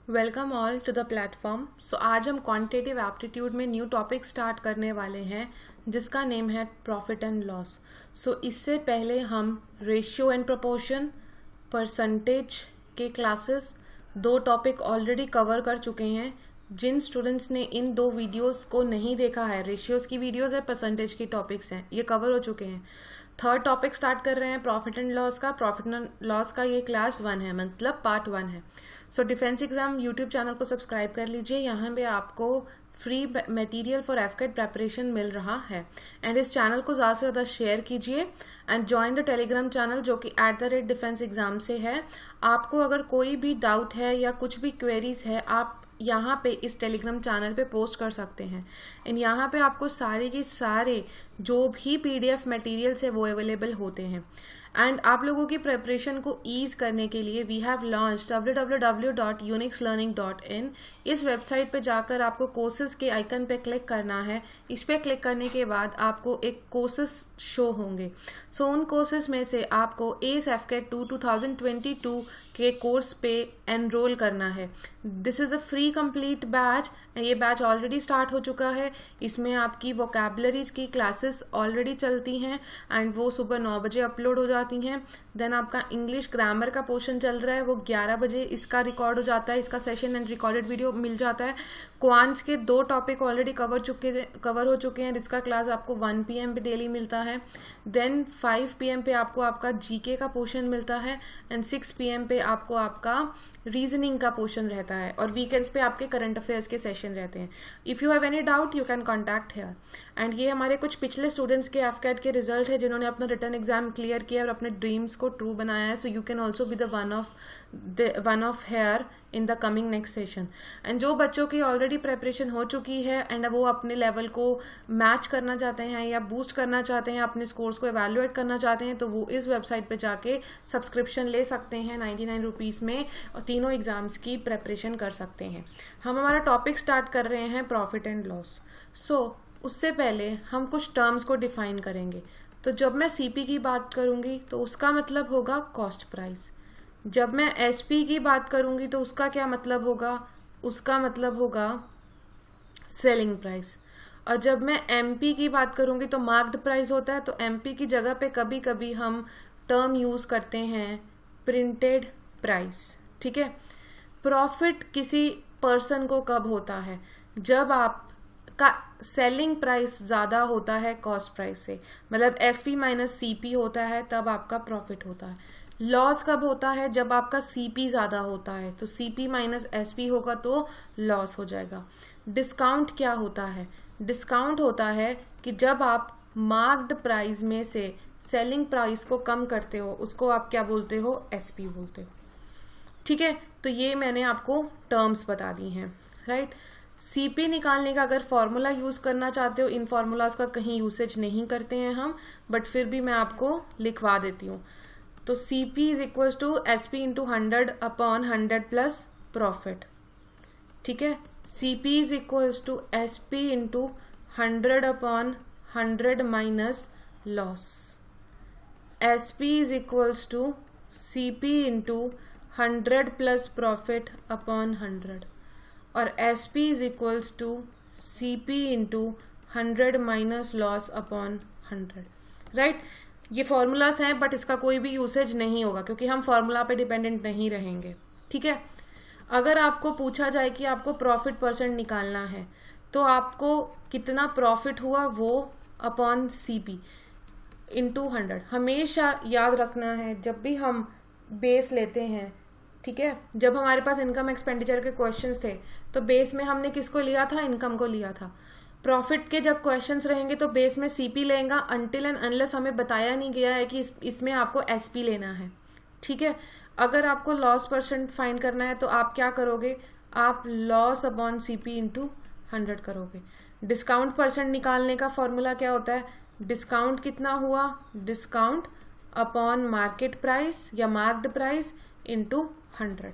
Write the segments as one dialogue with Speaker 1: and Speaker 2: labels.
Speaker 1: Welcome all to the platform. So आज हम quantitative aptitude में न्यू टॉपिक स्टार्ट करने वाले हैं जिसका नेम है प्रॉफिट एंड लॉस। सो इससे पहले हम रेशियो एंड प्रोपोर्शन, परसेंटेज के क्लासेस दो टॉपिक ऑलरेडी कवर कर चुके हैं। जिन स्टूडेंट्स ने इन दो वीडियोस को नहीं देखा है, रेशियोज की वीडियोस है, परसेंटेज की टॉपिक्स हैं, ये कवर हो चुके हैं। थर्ड टॉपिक स्टार्ट कर रहे हैं प्रॉफिट एंड लॉस का। प्रॉफिट एंड लॉस का ये क्लास 1 है, मतलब पार्ट 1 है। So defence exam YouTube channel को सब्सक्राइब कर लीजिए, यहाँ पे आपको फ्री मटेरियल फॉर एफकेट प्रेपरेशन मिल रहा है। एंड इस चैनल को ज़्यादा से ज़्यादा शेयर कीजिए and join the Telegram channel जो कि @डिफेंस एग्जाम से है। आपको अगर कोई भी डाउट है या कुछ भी क्वेरीज है, आप यहाँ पे इस टेलीग्राम चैनल पे पोस्ट कर सकते हैं। एंड यहाँ पे आपको सारे के सारे जो भी PDF मटेरियल्स है वो अवेलेबल होते हैं। एंड आप लोगों की प्रिपरेशन को ईज करने के लिए वी हैव लॉन्च www.unixlearning.in। इस वेबसाइट पे जाकर आपको कोर्सेज के आइकन पे क्लिक करना है। इस पे क्लिक करने के बाद आपको एक कोर्सेज शो होंगे। सो उन कोर्सेज में से आपको ACE FCAT 2 2022 के कोर्स पे एनरोल करना है। This is a free complete batch. ये बैच ऑलरेडी स्टार्ट हो चुका है। इसमें आपकी वोकैबुलरी की क्लासेस ऑलरेडी चलती हैं एंड वो सुबह 9 बजे अपलोड हो जाती हैं। देन आपका इंग्लिश ग्रामर का पोर्शन चल रहा है, वो 11 बजे इसका रिकॉर्ड हो जाता है, इसका सेशन एंड रिकॉर्डेड वीडियो मिल जाता है। क्वांट्स के 2 टॉपिक ऑलरेडी कवर हो चुके हैं, जिसका क्लास आपको 1 PM पे डेली मिलता है। देन 5 PM पे आपको आपका GK का पोर्शन मिलता है एंड 6 PM पे आपको आपका रीजनिंग का पोर्शन रहता है और वीकेंड्स पे आपके करंट अफेयर्स के सेशन रहते हैं। If you have any doubt you can contact here. And ये हमारे कुछ पिछले स्टूडेंट्स के एफकेट के रिजल्ट है जिन्होंने अपना रिटर्न एग्जाम क्लियर किया और अपने ड्रीम्स को ट्रू बनाया है। So you can also be the one of here in the coming next session. And जो बच्चों की ऑलरेडी प्रेपरेशन हो चुकी है एंड वो अपने लेवल को मैच करना चाहते हैं या बूस्ट करना चाहते हैं, अपने स्कोर्स को एवेल्युएट करना चाहते हैं, तो वो इस वेबसाइट पे जाके सब्सक्रिप्शन ले सकते हैं 99 रुपीज़ में और तीनों एग्जाम्स की प्रेपरेशन कर सकते हैं। हम हमारा टॉपिक स्टार्ट कर रहे हैं प्रॉफिट एंड लॉस। सो उससे पहले हम कुछ टर्म्स को डिफाइन करेंगे। तो जब मैं CP की बात करूंगी तो उसका मतलब होगा कॉस्ट प्राइस। जब मैं SP की बात करूंगी तो उसका क्या मतलब होगा? उसका मतलब होगा सेलिंग प्राइस। और जब मैं MP की बात करूंगी तो मार्क्ड प्राइस होता है। तो MP की जगह पे कभी कभी हम टर्म यूज करते हैं प्रिंटेड प्राइस। ठीक है। प्रॉफिट किसी पर्सन को कब होता है? जब आपका सेलिंग प्राइस ज्यादा होता है कॉस्ट प्राइस से, मतलब SP माइनस CP होता है, तब आपका प्रॉफिट होता है। लॉस कब होता है? जब आपका CP ज्यादा होता है, तो CP माइनस SP होगा तो लॉस हो जाएगा। डिस्काउंट क्या होता है? डिस्काउंट होता है कि जब आप मार्क्ड प्राइस में से सेलिंग प्राइस को कम करते हो, उसको आप क्या बोलते हो? SP बोलते हो। ठीक है। तो ये मैंने आपको टर्म्स बता दी हैं, राइट। CP निकालने का अगर फॉर्मूला यूज करना चाहते हो, इन फॉर्मूलाज का कहीं यूसेज नहीं करते हैं हम, बट फिर भी मैं आपको लिखवा देती हूँ। तो CP is equal to SP into 100 upon 100 plus profit. ठीक है। CP is equal to SP into 100 upon 100 minus loss. SP is equal to CP into 100 plus profit upon 100 और SP is equal to CP into 100 minus loss upon 100, right. ये formulas हैं but इसका कोई भी usage नहीं होगा क्योंकि हम फॉर्मूला पे डिपेंडेंट नहीं रहेंगे। ठीक है। अगर आपको पूछा जाए कि आपको प्रॉफिट परसेंट निकालना है तो आपको कितना प्रॉफिट हुआ वो अपॉन CP इंटू 100 हमेशा याद रखना है जब भी हम बेस लेते हैं। ठीक है। जब हमारे पास इनकम एक्सपेंडिचर के क्वेश्चंस थे तो बेस में हमने किसको लिया था? इनकम को लिया था। प्रॉफिट के जब क्वेश्चंस रहेंगे तो बेस में CP लेगा अनटिल एंड अनलेस हमें बताया नहीं गया है कि इसमें आपको SP लेना है। ठीक है। अगर आपको लॉस परसेंट फाइंड करना है तो आप क्या करोगे? आप लॉस अपॉन CP इंटू 100 करोगे। डिस्काउंट परसेंट निकालने का फॉर्मूला क्या होता है? डिस्काउंट कितना हुआ? डिस्काउंट अपॉन मार्केट प्राइस या marked price into 100।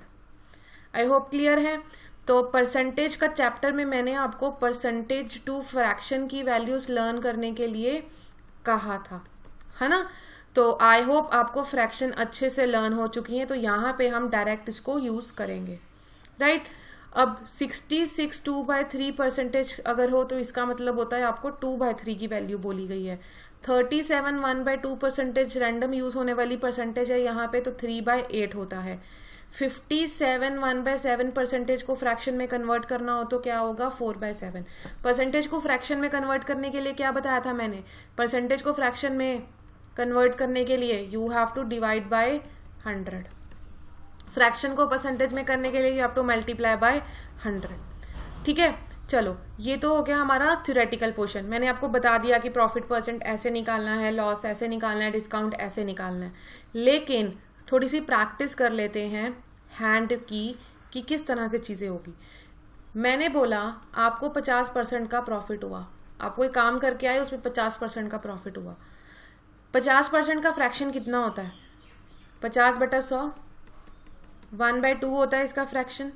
Speaker 1: I hope clear है। तो परसेंटेज का चैप्टर में मैंने आपको परसेंटेज टू फ्रैक्शन की वैल्यूज लर्न करने के लिए कहा था, है ना। तो आई होप आपको फ्रैक्शन अच्छे से लर्न हो चुकी है। तो यहाँ पे हम डायरेक्ट इसको यूज करेंगे। राइट। अब 66 2/3% अगर हो तो इसका मतलब होता है आपको 2/3 की वैल्यू बोली गई है। 37 1/2% रैंडम यूज होने वाली परसेंटेज है यहाँ पे, तो 3/8 होता है। 57 1/7% को फ्रैक्शन में कन्वर्ट करना हो तो क्या होगा, 4/7। परसेंटेज को फ्रैक्शन में कन्वर्ट करने के लिए क्या बताया था मैंने, परसेंटेज को फ्रैक्शन में कन्वर्ट करने के लिए you have to divide by 100, fraction को परसेंटेज में करने के लिए you have to multiply by 100। ठीक है, चलो ये तो हो गया हमारा थ्योरेटिकल पोर्शन। मैंने आपको बता दिया कि प्रॉफिट परसेंट ऐसे निकालना है, लॉस ऐसे निकालना है, डिस्काउंट ऐसे निकालना है। लेकिन थोड़ी सी प्रैक्टिस कर लेते हैं हैंड की कि किस तरह से चीजें होगी। मैंने बोला आपको 50% का प्रॉफिट हुआ, आप कोई काम करके आए उसमें 50% का प्रॉफिट हुआ। 50% का फ्रैक्शन कितना होता है, 50/100, 1/2 होता है इसका फ्रैक्शन।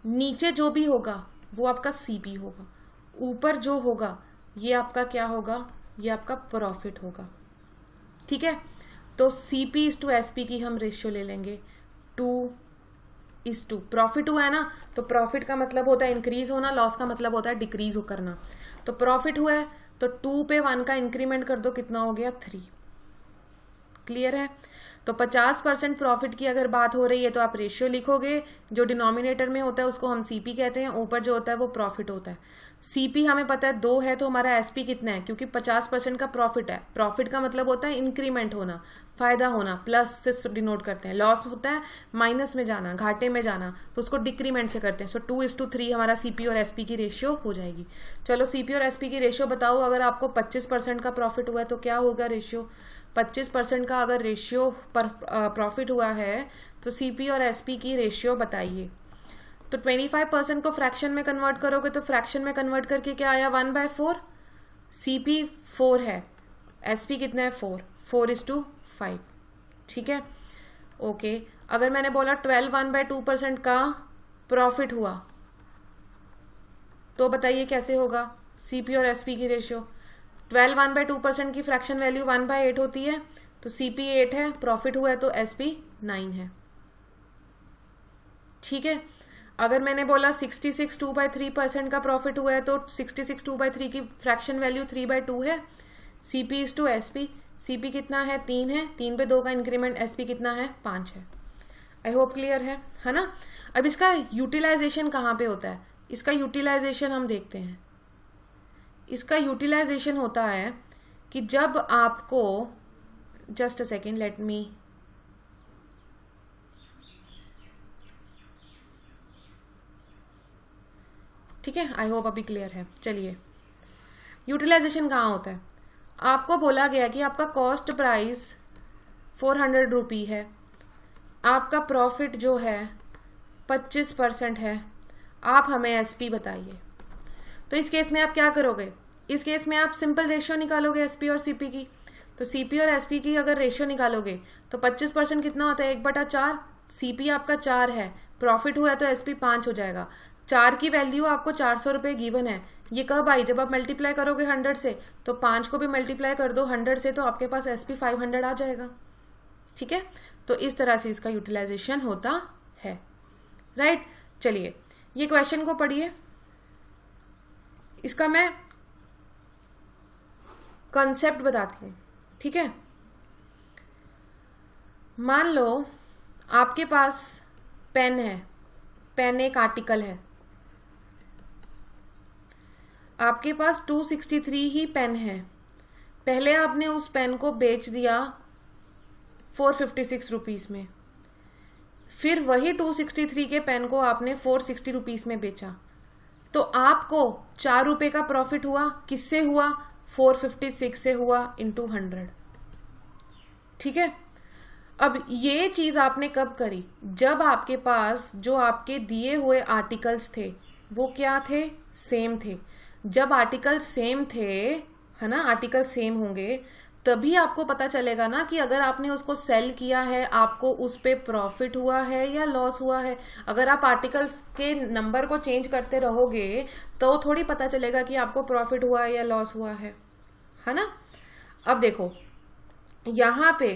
Speaker 1: नीचे जो भी होगा वो आपका सीपी होगा, ऊपर जो होगा ये आपका क्या होगा, ये आपका प्रॉफिट होगा। ठीक है, तो CP/SP की हम रेशियो ले लेंगे 2:2। प्रॉफिट हुआ है ना, तो प्रॉफिट का मतलब होता है इंक्रीज होना, लॉस का मतलब होता है डिक्रीज करना। तो प्रॉफिट हुआ है तो 2 पे 1 का इंक्रीमेंट कर दो, कितना हो गया 3। क्लियर है। तो 50% प्रॉफिट की अगर बात हो रही है तो आप रेशियो लिखोगे, जो डिनोमिनेटर में होता है उसको हम सीपी कहते हैं, ऊपर जो होता है वो प्रॉफिट होता है। सीपी हमें पता है 2 है, तो हमारा एसपी कितना है, क्योंकि 50% का प्रॉफिट है। प्रॉफिट का मतलब होता है इंक्रीमेंट होना, फायदा होना, प्लस से डिनोट करते हैं। लॉस होता है माइनस में जाना, घाटे में जाना, तो उसको डिक्रीमेंट से करते हैं। सो 2:3 हमारा सीपी और एसपी की रेशियो हो जाएगी। चलो सीपी और एसपी की रेशियो बताओ, अगर आपको 25% का प्रॉफिट हुआ है तो क्या होगा रेशियो। 25% का अगर रेशियो पर प्रॉफिट हुआ है तो सीपी और एसपी की रेशियो बताइए। तो 25% को फ्रैक्शन में कन्वर्ट करोगे तो फ्रैक्शन में कन्वर्ट करके क्या आया, 1/4। सीपी 4 है, एसपी कितना है 4, 4:5। ठीक है, ओके। अगर मैंने बोला 12 1/2% का प्रॉफिट हुआ तो बताइए कैसे होगा सीपी और एसपी की रेशियो। 12 1/2% की फ्रैक्शन वैल्यू 1/8 होती है, तो सीपी 8 है, प्रॉफिट हुआ है तो एसपी 9 है। ठीक है, अगर मैंने बोला 66 2/3% का प्रॉफिट हुआ है तो 66 2/3 की फ्रैक्शन वैल्यू 3/2 है। CP/SP, सीपी कितना है 3 है, 3 पे 2 का इंक्रीमेंट, एसपी कितना है 5 है। आई होप क्लियर है ना। अब इसका यूटिलाइजेशन कहाँ पे होता है, इसका यूटिलाइजेशन हम देखते हैं। इसका यूटिलाइजेशन होता है कि जब आपको, just a second, let me, ठीक है, आई होप अभी क्लियर है। चलिए, यूटिलाइजेशन कहाँ होता है, आपको बोला गया कि आपका कॉस्ट प्राइस 400 रुपी है, आपका प्रॉफिट जो है 25% है, आप हमें एसपी बताइए। तो इस केस में आप क्या करोगे, इस केस में आप सिंपल रेशियो निकालोगे एसपी और सीपी की। तो सीपी और एसपी की अगर रेशियो निकालोगे तो 25% कितना होता है, 1/4। सीपी आपका 4 है, प्रॉफिट हुआ है तो एसपी 5 हो जाएगा। 4 की वैल्यू आपको 400 रुपये गिवन है। ये कब आई, जब आप मल्टीप्लाई करोगे 100 से, तो 5 को भी मल्टीप्लाई कर दो 100 से, तो आपके पास एसपी 500 आ जाएगा। ठीक है, तो इस तरह से इसका यूटिलाइजेशन होता है। राइट, चलिए ये क्वेश्चन को पढ़िए। इसका मैं कॉन्सेप्ट बताती हूं। ठीक है, मान लो आपके पास पेन है, पेन एक आर्टिकल है, आपके पास 263 ही पेन है। पहले आपने उस पेन को बेच दिया 456 रुपीज में, फिर वही 263 के पेन को आपने 460 रुपीज में बेचा, तो आपको 4 रुपए का प्रॉफिट हुआ। किससे हुआ, 456 से हुआ इंटू 100। ठीक है, अब ये चीज आपने कब करी, जब आपके पास जो आपके दिए हुए आर्टिकल्स थे वो क्या थे, सेम थे। जब आर्टिकल सेम थे, है ना, आर्टिकल सेम होंगे तभी आपको पता चलेगा ना कि अगर आपने उसको सेल किया है आपको उस पे प्रॉफिट हुआ है या लॉस हुआ है। अगर आप आर्टिकल्स के नंबर को चेंज करते रहोगे तो थोड़ी पता चलेगा कि आपको प्रॉफिट हुआ है या लॉस हुआ है ना। अब देखो यहाँ पे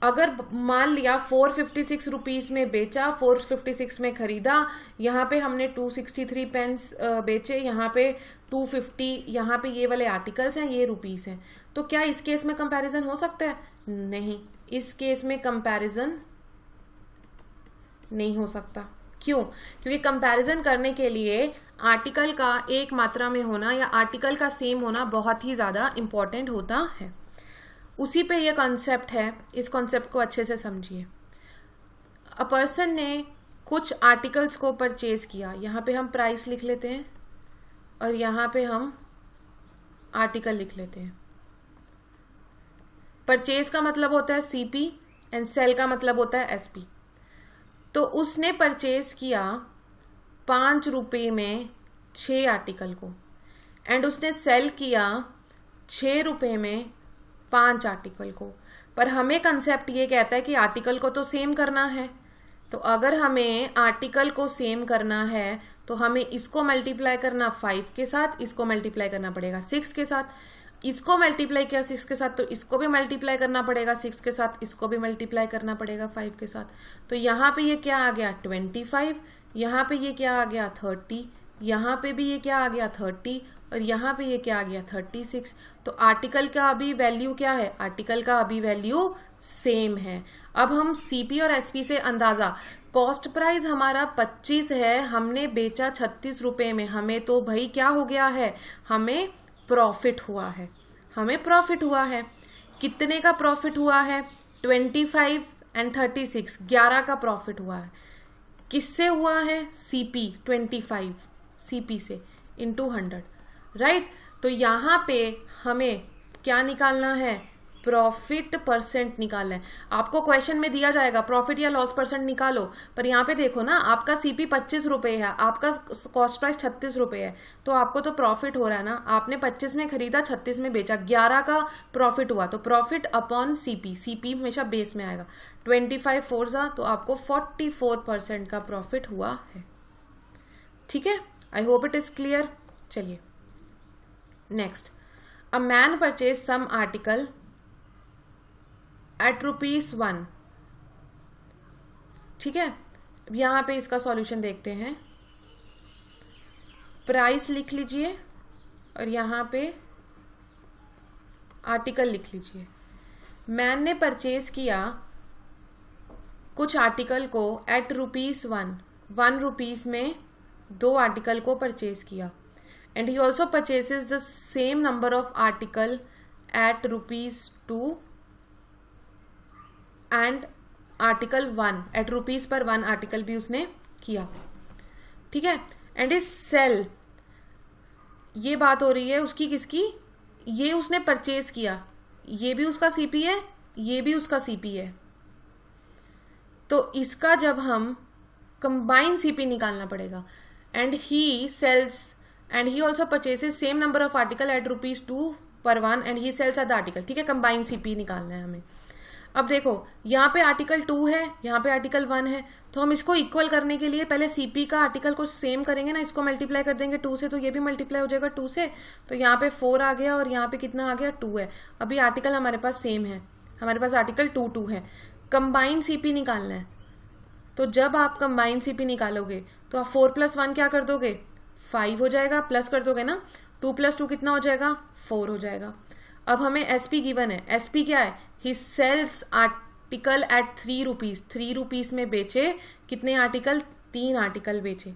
Speaker 1: अगर मान लिया 456 रुपीज में बेचा, 456 में खरीदा, यहाँ पे हमने 263 पेंस बेचे, यहाँ पे 250, यहाँ पे ये वाले आर्टिकल्स हैं, ये रुपीस हैं, तो क्या इस केस में कंपैरिजन हो सकता है? नहीं, इस केस में कंपैरिजन नहीं हो सकता। क्यों? क्योंकि कंपैरिजन करने के लिए आर्टिकल का एक मात्रा में होना या आर्टिकल का सेम होना बहुत ही ज्यादा इंपॉर्टेंट होता है। उसी पे ये कॉन्सेप्ट है, इस कॉन्सेप्ट को अच्छे से समझिए। अ पर्सन ने कुछ आर्टिकल्स को परचेज किया, यहाँ पे हम प्राइस लिख लेते हैं और यहाँ पे हम आर्टिकल लिख लेते हैं। परचेज का मतलब होता है सीपी एंड सेल का मतलब होता है एसपी। तो उसने परचेज किया 5 रुपये में 6 आर्टिकल को एंड उसने सेल किया 6 रुपये में 5 आर्टिकल को। पर हमें कंसेप्ट ये कहता है कि आर्टिकल को तो सेम करना है, तो अगर हमें आर्टिकल को सेम करना है तो हमें इसको मल्टीप्लाई करना 5 के साथ, इसको मल्टीप्लाई करना पड़ेगा 6 के साथ, इसको मल्टीप्लाई किया 6 के साथ तो इसको भी मल्टीप्लाई करना पड़ेगा 6 के साथ, इसको भी मल्टीप्लाई करना पड़ेगा 5 के साथ। तो यहाँ पे ये क्या आ गया 25, यहाँ पे ये क्या आ गया 30, यहाँ पे भी ये क्या आ गया 30 और यहाँ पे ये क्या आ गया 36। तो आर्टिकल का अभी वैल्यू क्या है? आर्टिकल का अभी वैल्यू सेम है। अब हम सीपी और एसपी से अंदाजा, कॉस्ट प्राइस हमारा 25 है, हमने बेचा 36 रुपए में, हमें तो भाई क्या हो गया है? हमें प्रॉफिट हुआ है, हमें प्रॉफिट हुआ है। कितने का प्रॉफिट हुआ है? 25 एंड 36, 11 का प्रॉफिट हुआ है। किससे हुआ है? सीपी 25 सीपी से इंटू 100, राइट। तो यहाँ पे हमें क्या निकालना है? प्रॉफिट परसेंट निकालना है। आपको क्वेश्चन में दिया जाएगा प्रॉफिट या लॉस परसेंट निकालो, पर यहाँ पे देखो ना, आपका सीपी 25 रुपए है, आपका कॉस्ट प्राइस 36 रुपए है, तो आपको तो प्रॉफिट हो रहा है ना। आपने 25 में खरीदा, 36 में बेचा, 11 का प्रॉफिट हुआ, तो प्रॉफिट अपॉन सीपी, सीपी हमेशा बेस में आएगा। 25 फोर्जा, तो आपको 44% का प्रॉफिट हुआ है। ठीक है, I hope it is clear. चलिए next, a man purchase some article at ₹1। ठीक है, यहां पे इसका सॉल्यूशन देखते हैं। प्राइस लिख लीजिए और यहां पे आर्टिकल लिख लीजिए। मैन ने परचेज किया कुछ आर्टिकल को एट ₹1, 1 रुपीज में 2 आर्टिकल को परचेज किया and he also purchases the same number of article at ₹2 and article 1 at rupees per 1 article भी उसने किया। ठीक है, एंड इज सेल, ये बात हो रही है उसकी किसकी? ये उसने परचेज किया, ये भी उसका सीपी है, ये भी उसका सीपी है, तो इसका जब हम कंबाइन सीपी निकालना पड़ेगा। And he sells and he also purchases same number of article at ₹2 per 1 and he sells at the article. ठीक है, कंबाइन सीपी निकालना है हमें। अब देखो, यहाँ पे आर्टिकल 2 है, यहाँ पे आर्टिकल 1 है, तो हम इसको इक्वल करने के लिए पहले सीपी का आर्टिकल को सेम करेंगे ना, इसको मल्टीप्लाई कर देंगे 2 से, तो ये भी मल्टीप्लाई हो जाएगा 2 से, तो यहाँ पे 4 आ गया और यहाँ पे कितना आ गया 2 है। अभी आर्टिकल हमारे पास सेम है, हमारे पास आर्टिकल 2 है। कंबाइन सीपी निकालना है, तो जब आप कंबाइन सीपी निकालोगे तो आप 4 + 1 क्या कर दोगे? 5 हो जाएगा, प्लस कर दोगे ना, 2 + 2 कितना हो जाएगा? 4 हो जाएगा। अब हमें एसपी गिवन है, एसपी क्या है? He sells article at 3 rupees, 3 rupees में बेचे कितने आर्टिकल? 3 आर्टिकल बेचे,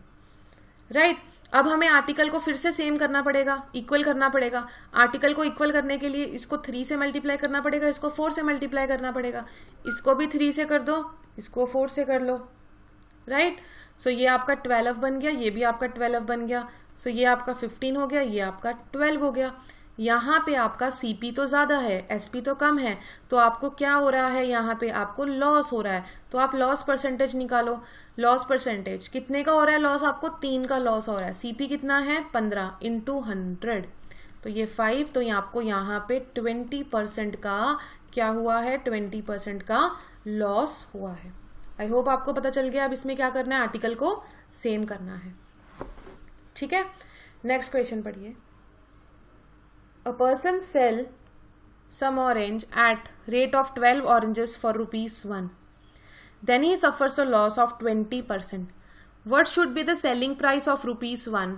Speaker 1: राइट। अब हमें आर्टिकल को फिर से सेम करना पड़ेगा, इक्वल करना पड़ेगा। आर्टिकल को इक्वल करने के लिए इसको 3 से मल्टीप्लाई करना पड़ेगा, इसको 4 से मल्टीप्लाई करना पड़ेगा, इसको भी 3 से कर दो, इसको 4 से कर लो, राइट। सो ये आपका 12 बन गया, ये भी आपका 12 बन गया, सो ये आपका 15 हो गया, ये आपका 12 हो गया। यहाँ पे आपका सीपी तो ज्यादा है, एसपी तो कम है, तो आपको क्या हो रहा है? यहाँ पे आपको लॉस हो रहा है, तो आप लॉस परसेंटेज निकालो। लॉस परसेंटेज कितने का हो रहा है लॉस? आपको 3 का लॉस हो रहा है। सीपी कितना है? 15 × 100, तो ये 5, तो आपको यहाँ पे 20% का क्या हुआ है? 20% का लॉस हुआ है। आई होप आपको पता चल गया। अब इसमें क्या करना है? आर्टिकल को सेम करना है। ठीक है, नेक्स्ट क्वेश्चन पढ़िए। A person some orange at rate of 12 oranges for ₹1. Then he suffers a loss of 20%. What should be the selling price of ₹1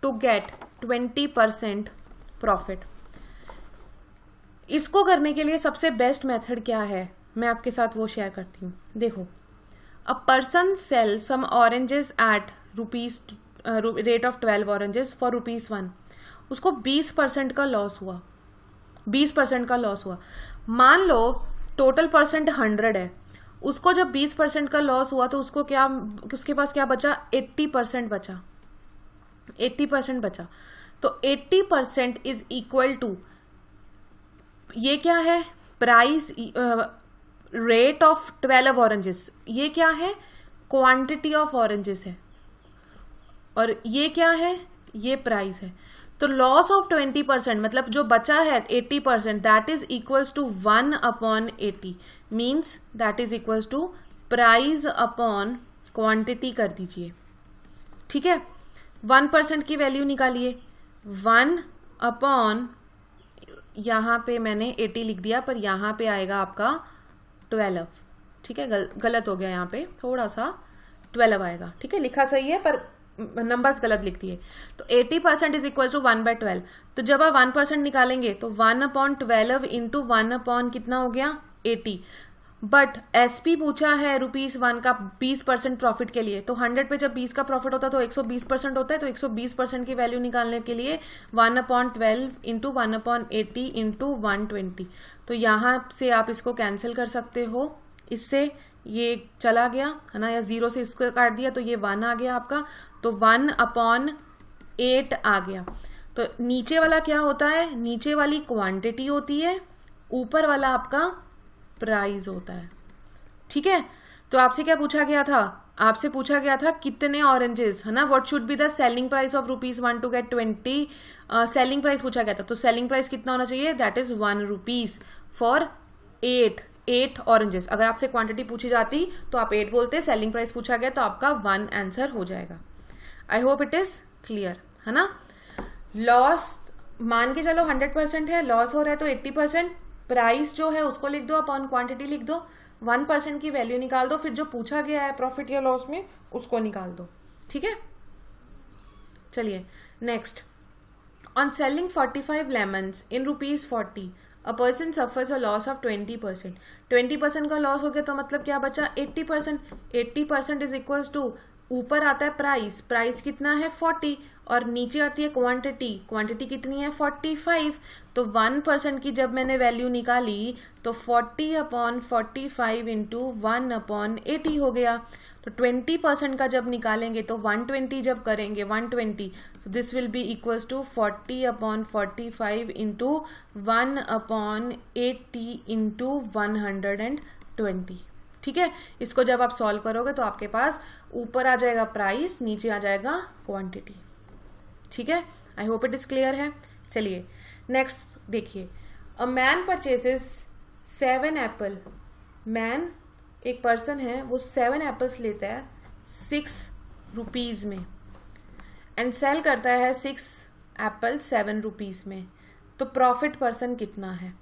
Speaker 1: to get 20% profit? इसको करने के लिए सबसे बेस्ट मेथड क्या है, मैं आपके साथ वो शेयर करती हूँ. देखो, a person sell some oranges at rate of 12 oranges for ₹1. उसको 20% का लॉस हुआ. 20% का लॉस हुआ. मान लो टोटल परसेंट 100 है. उसको जब 20% का लॉस हुआ तो उसको क्या, उसके पास क्या बचा? 80% बचा. 80% बचा. तो 80% इज इक्वल टू, ये क्या है? Price rate of 12 oranges. ये क्या है? क्वांटिटी ऑफ ऑरेंजेस है. और ये क्या है? ये प्राइस है. तो लॉस ऑफ 20% मतलब जो बचा है 80%, that is equals to 1/80. Means that is equals to price upon quantity कर दीजिए. ठीक है. 1% की वैल्यू निकालिए. 1 अपॉन, यहां पे मैंने 80 लिख दिया पर यहां पे आएगा आपका 12. ठीक है, गलत हो गया, यहाँ पे थोड़ा सा 12 आएगा. ठीक है, लिखा सही है पर नंबर्स गलत लिख दिए. तो 80% इज इक्वल टू 1/12. तो जब आप 1% निकालेंगे तो 1/12 इंटू 1 कितना हो गया? 80. बट एसपी पूछा है ₹1 का 20% प्रॉफिट के लिए. तो 100 पे जब 20 का प्रॉफिट होता है तो 120% होता है. तो 120% की वैल्यू निकालने के लिए 1/12 इंटू 1/80 इंटू 120. तो यहाँ से आप इसको कैंसिल कर सकते हो. इससे ये चला गया है ना, या 0 से इसको काट दिया तो ये 1 आ गया आपका. तो 1/8 आ गया. तो नीचे वाला क्या होता है? नीचे वाली क्वांटिटी होती है, ऊपर वाला आपका प्राइस होता है. ठीक है. तो आपसे क्या पूछा गया था? आपसे पूछा गया था कितने ऑरेंजेस, है ना. What should be the selling price of ₹1 to get 20. Selling price पूछा गया था. तो सेलिंग प्राइस कितना होना चाहिए? That is ₹1 for 8 oranges. अगर आपसे क्वांटिटी पूछी जाती तो आप 8 बोलते. सेलिंग प्राइस पूछा गया तो आपका 1 आंसर हो जाएगा. आई होप इट इज क्लियर, है ना. लॉस मान के चलो 100% है, लॉस हो रहा है तो 80%. प्राइस जो है उसको लिख दो, अपॉन क्वांटिटी लिख दो, 1% की वैल्यू निकाल दो, फिर जो पूछा गया है प्रॉफिट या लॉस में उसको निकाल दो. ठीक है. चलिए next. On selling 45 lemons in ₹40, a person suffers a loss of 20%. 20% का लॉस हो गया तो मतलब क्या बचा? 80%. 80% इज इक्वल्स टू, ऊपर आता है प्राइस. प्राइस कितना है? 40. और नीचे आती है क्वांटिटी. क्वांटिटी कितनी है? 45. तो 1% की जब मैंने वैल्यू निकाली तो 40/45 इंटू 1/80 हो गया. तो 20% का जब निकालेंगे तो 120 जब करेंगे 120, तो this will be equals to 40/45 into 1/80 into 120. ठीक है. इसको जब आप सॉल्व करोगे तो आपके पास ऊपर आ जाएगा प्राइस, नीचे आ जाएगा क्वांटिटी. ठीक है. I hope it is clear है. चलिए नेक्स्ट देखिए. A man purchases 7 Apple. Man एक पर्सन है, वो 7 एप्पल्स लेता है ₹6 में एंड सेल करता है 6 एप्पल ₹7 में. तो प्रॉफिट पर्सन कितना है?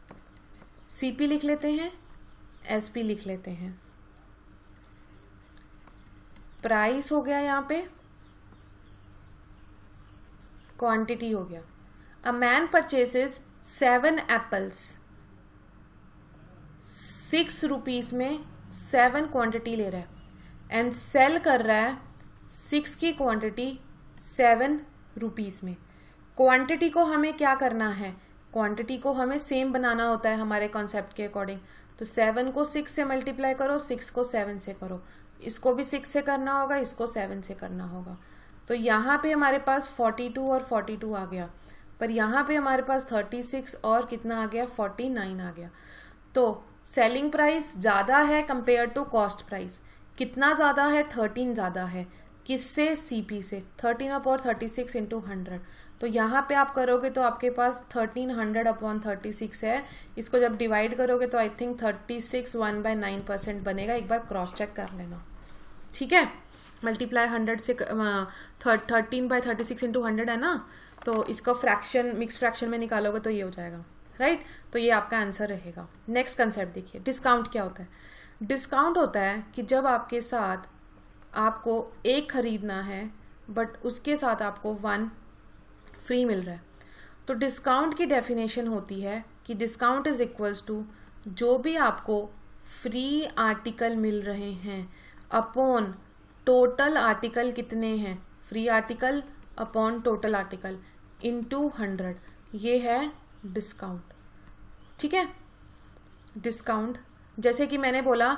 Speaker 1: सीपी लिख लेते हैं, एसपी लिख लेते हैं. प्राइस हो गया, यहाँ पे क्वांटिटी हो गया. अ मैन परचेसेस 7 एप्पल्स ₹6 में 7 क्वांटिटी ले रहा है एंड सेल कर रहा है 6 की क्वांटिटी ₹7 में. क्वांटिटी को हमें क्या करना है? क्वांटिटी को हमें सेम बनाना होता है हमारे कॉन्सेप्ट के अकॉर्डिंग. तो 7 को 6 से मल्टीप्लाई करो, 6 को 7 से करो. इसको भी 6 से करना होगा, इसको 7 से करना होगा. तो यहाँ पे हमारे पास 42 और 42 आ गया, पर यहाँ पे हमारे पास 36 और कितना आ गया? 49 आ गया. तो सेलिंग प्राइस ज़्यादा है कंपेयर टू कॉस्ट प्राइस. कितना ज़्यादा है? 13 ज़्यादा है. किससे? सीपी से. 13/36 इंटू 100. तो यहाँ पे आप करोगे तो आपके पास 1300/36 है. इसको जब डिवाइड करोगे तो आई थिंक 36 1/9% बनेगा. एक बार क्रॉस चेक कर लेना. ठीक है. मल्टीप्लाई 100 से 13/36 इंटू 100 है ना. तो इसका फ्रैक्शन मिक्स फ्रैक्शन में निकालोगे तो ये हो जाएगा. राइट? तो ये आपका आंसर रहेगा। नेक्स्ट कंसेप्ट देखिए, डिस्काउंट क्या होता है? डिस्काउंट होता है कि जब आपके साथ आपको एक खरीदना है बट उसके साथ आपको 1 फ्री मिल रहा है। तो डिस्काउंट की डेफिनेशन होती है कि डिस्काउंट इज इक्वल्स टू जो भी आपको फ्री आर्टिकल मिल रहे हैं अपॉन टोटल आर्टिकल कितने हैं, free article upon total article into 100, ये है डिस्काउंट। ठीक है? डिस्काउंट जैसे कि मैंने बोला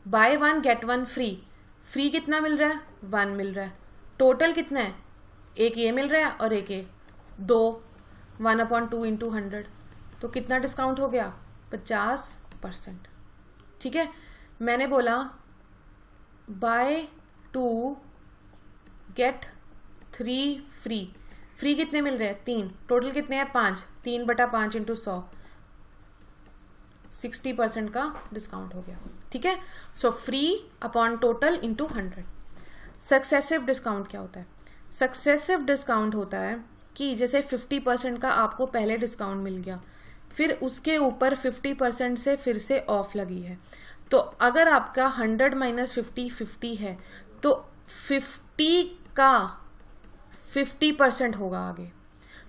Speaker 1: बाय 1 गेट 1 फ्री, फ्री कितना मिल रहा है? 1 मिल रहा है। टोटल कितना है? एक ये मिल रहा है और एक ये, 2, 1/2 इंटू 100, तो कितना डिस्काउंट हो गया? 50%। ठीक है? मैंने बोला बाय 2 गेट 3 फ्री, फ्री कितने मिल रहे हैं? 3, टोटल कितने हैं? 5, 3/5 इंटू 100, 60% का डिस्काउंट हो गया। ठीक है? So free upon total into 100। Successive discount क्या होता है? सक्सेसिव डिस्काउंट होता है कि जैसे 50% का आपको पहले डिस्काउंट मिल गया, फिर उसके ऊपर 50% से फिर से ऑफ लगी है। तो अगर आपका 100 माइनस 50 50 है तो 50 का 50% होगा आगे।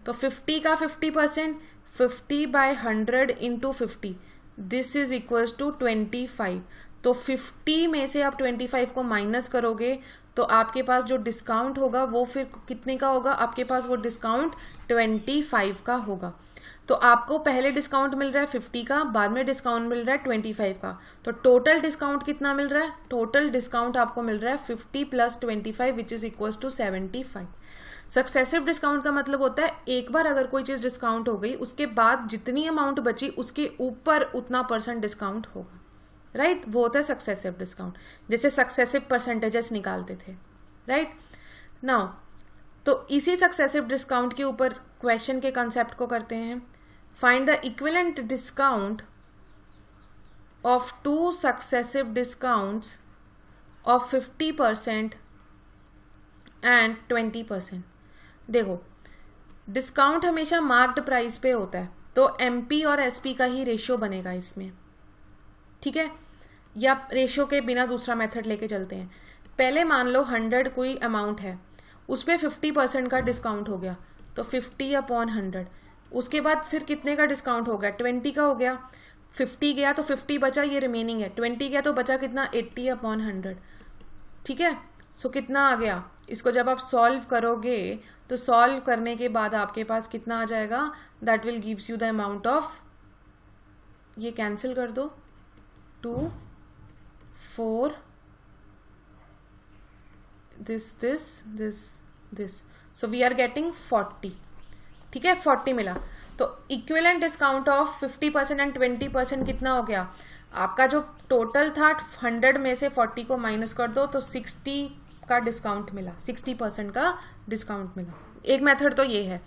Speaker 1: तो 50 का 50%, 50 by 100 into 50, this is equals to 25। तो 50 में से आप 25 को माइनस करोगे तो आपके पास जो डिस्काउंट होगा वो फिर कितने का होगा? आपके पास वो डिस्काउंट 25 का होगा। तो आपको पहले डिस्काउंट मिल रहा है 50 का, बाद में डिस्काउंट मिल रहा है 25 का, तो टोटल डिस्काउंट कितना मिल रहा है? टोटल डिस्काउंट आपको मिल रहा है 50 plus 25 which is equals to 75। Successive discount का मतलब होता है एक बार अगर कोई चीज डिस्काउंट हो गई उसके बाद जितनी अमाउंट बची उसके ऊपर उतना % डिस्काउंट होगा। राइट? वो होता है सक्सेसिव डिस्काउंट, जैसे सक्सेसिव परसेंटेजेस निकालते थे। राइट? नाउ तो इसी सक्सेसिव डिस्काउंट के ऊपर क्वेश्चन के कंसेप्ट को करते हैं। Find the equivalent discount of 2 successive discounts of 50% and 20%। देखो, डिस्काउंट हमेशा मार्क्ड प्राइस पे होता है, तो एमपी और एसपी का ही रेशियो बनेगा इसमें। ठीक है? या रेशियो के बिना दूसरा मेथड लेके चलते हैं। पहले मान लो 100 कोई अमाउंट है, उस पर 50% का डिस्काउंट हो गया, तो 50/100। उसके बाद फिर कितने का डिस्काउंट हो गया? 20 का हो गया। 50 गया तो 50 बचा, ये रिमेनिंग है। 20 गया तो बचा कितना? 80/100। ठीक है? सो कितना आ गया? इसको जब आप सॉल्व करोगे तो सॉल्व करने के बाद आपके पास कितना आ जाएगा? That will gives you the amount of, ये कैंसिल कर दो, 2, 4, this, so we are getting 40। ठीक है? 40 मिला। तो इक्विवेलेंट डिस्काउंट ऑफ 50% एंड 20% कितना हो गया? आपका जो टोटल था 100 में से 40 को माइनस कर दो तो 60 का डिस्काउंट मिला, 60% का डिस्काउंट मिला। एक मेथड तो ये है।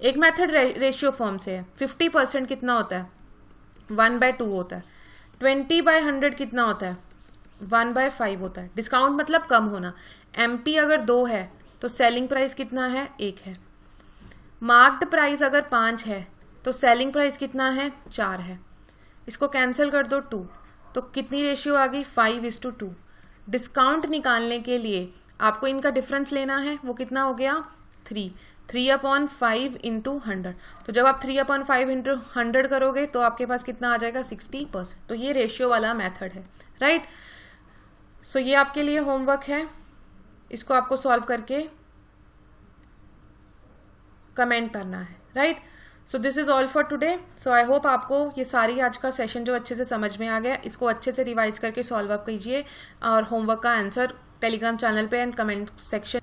Speaker 1: एक मेथड रेशियो फॉर्म से है। 50% कितना होता है? 1/2 होता है। 20/100 कितना होता है? 1/5 होता है। डिस्काउंट मतलब कम होना। एमपी अगर 2 है तो सेलिंग प्राइस कितना है? 1 है। मार्क्ड प्राइस अगर 5 है तो सेलिंग प्राइस कितना है? 4 है। इसको कैंसिल कर दो, 2, तो कितनी रेशियो आ गई? 5:2। डिस्काउंट निकालने के लिए आपको इनका डिफरेंस लेना है, वो कितना हो गया? 3, 3/5 इंटू 100। तो जब आप 3/5 इंटू 100 करोगे तो आपके पास कितना आ जाएगा? 60%। तो ये रेशियो वाला मेथड है। राइट? सो ये आपके लिए होमवर्क है, इसको आपको सॉल्व करके कमेंट करना है। Right? So this is all for today. So I hope आपको ये सारी आज का सेशन जो अच्छे से समझ में आ गया, इसको अच्छे से रिवाइज करके सॉल्व अप कीजिए और होमवर्क का आंसर टेलीग्राम चैनल पे एंड कमेंट सेक्शन